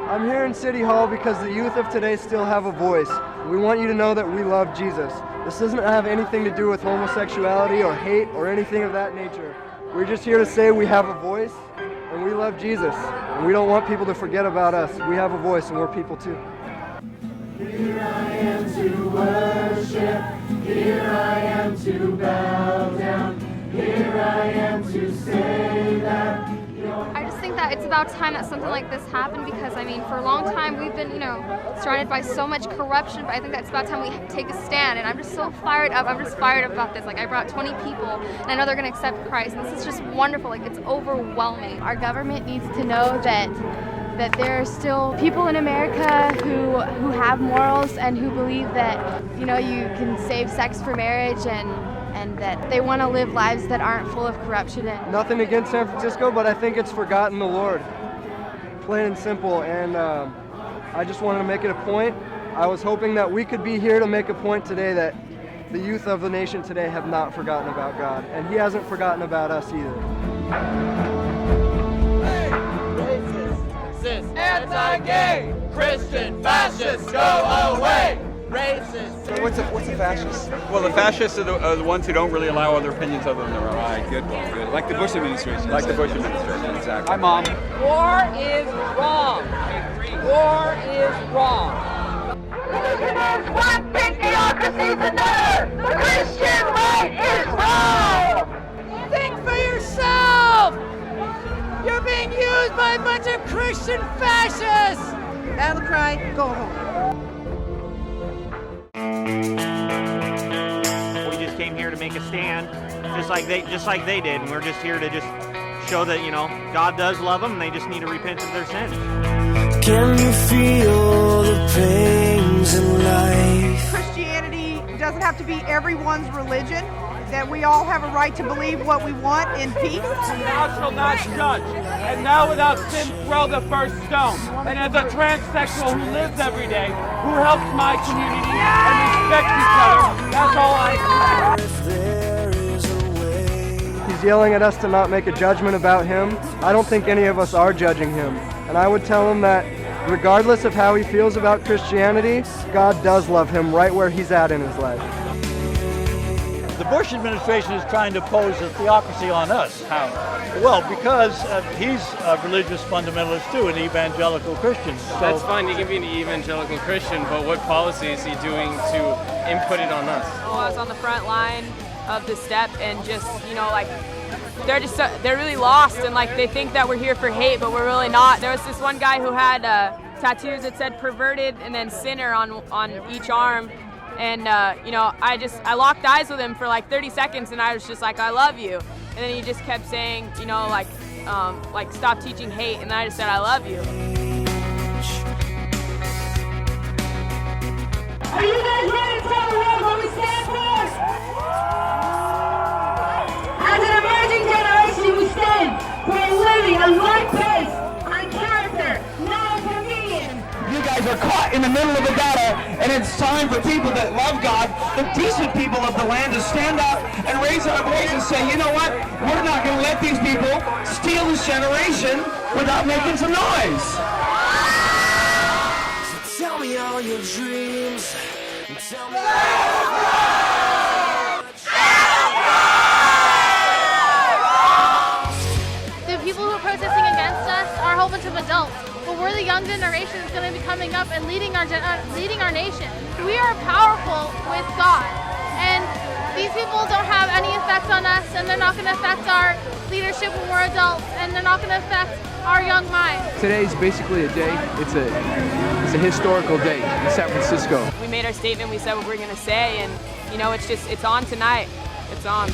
I'm here in City Hall because the youth of today still have a voice. We want you to know that we love Jesus. This doesn't have anything to do with homosexuality or hate or anything of that nature. We're just here to say we have a voice and we love Jesus. And we don't want people to forget about us. We have a voice and we're people too. Here I am to worship. Here I am to bow down. Here I am to say that. I just think that it's about time that something like this happened because, I mean, for a long time we've been, surrounded by so much corruption, but I think that it's about time we take a stand, and I'm just so fired up. I'm just fired up about this. Like, I brought 20 people, and I know they're going to accept Christ, and this is just wonderful. Like, it's overwhelming. Our government needs to know that there are still people in America who have morals and who believe that, you can save sex for marriage and that they want to live lives that aren't full of corruption. Nothing against San Francisco, but I think it's forgotten the Lord. Plain and simple. And I just wanted to make it a point. I was hoping that we could be here to make a point today that the youth of the nation today have not forgotten about God. And He hasn't forgotten about us either. Racist, anti-gay, Christian, fascists, go away! Racist. So what's a fascist? Well, the fascists are the ones who don't really allow other opinions other than their own. Right, good. Like the Bush administration. Like the Bush administration, exactly. Hi, Mom. War is wrong. War is wrong. Religion is one thing, theocracy is another. The Christian right is wrong. Think for yourself. You're being used by a bunch of Christian fascists. Battle cry, go home. We just came here to make a stand, just like they did, and we're just here to just show that God does love them, and they just need to repent of their sins. Can you feel the pains in life? Christianity doesn't have to be everyone's religion, that we all have a right to believe what we want in peace. Thou shalt not judge, and thou without sin throw the first stone. And as a transsexual who lives every day, who helps my community and respects each other, that's all I say. He's yelling at us to not make a judgment about him. I don't think any of us are judging him. And I would tell him that regardless of how he feels about Christianity, God does love him right where he's at in his life. The Bush administration is trying to pose a theocracy on us. How? Well, because he's a religious fundamentalist too, an evangelical Christian. So that's fine, he can be an evangelical Christian, but what policy is he doing to input it on us? Well, I was on the front line of the step and just, they're really lost and they think that we're here for hate, but we're really not. There was this one guy who had tattoos that said perverted and then sinner on each arm. And, I locked eyes with him for 30 seconds and I was just like, I love you. And then he just kept saying, stop teaching hate. And then I just said, I love you. Are you guys ready to tell the world what we stand for? As an emerging generation, we stand for a living, a life based on character, not on convenience. You guys are caught in the middle of the battle, and it's time for people that love God, the decent people of the land, to stand up and raise our voice and say, you know what? We're not going to let these people steal this generation without making some noise. So tell me all your dreams. Tell me The people who are protesting against us are a whole bunch of adults. But we're the young generation that's going to be coming up and leading our nation. We are powerful with God, and these people don't have any effect on us, and they're not going to affect our leadership when we're adults, and they're not going to affect our young minds. Today's basically a day. It's a historical day in San Francisco. We made our statement. We said what we're going to say, and it's on tonight. It's on.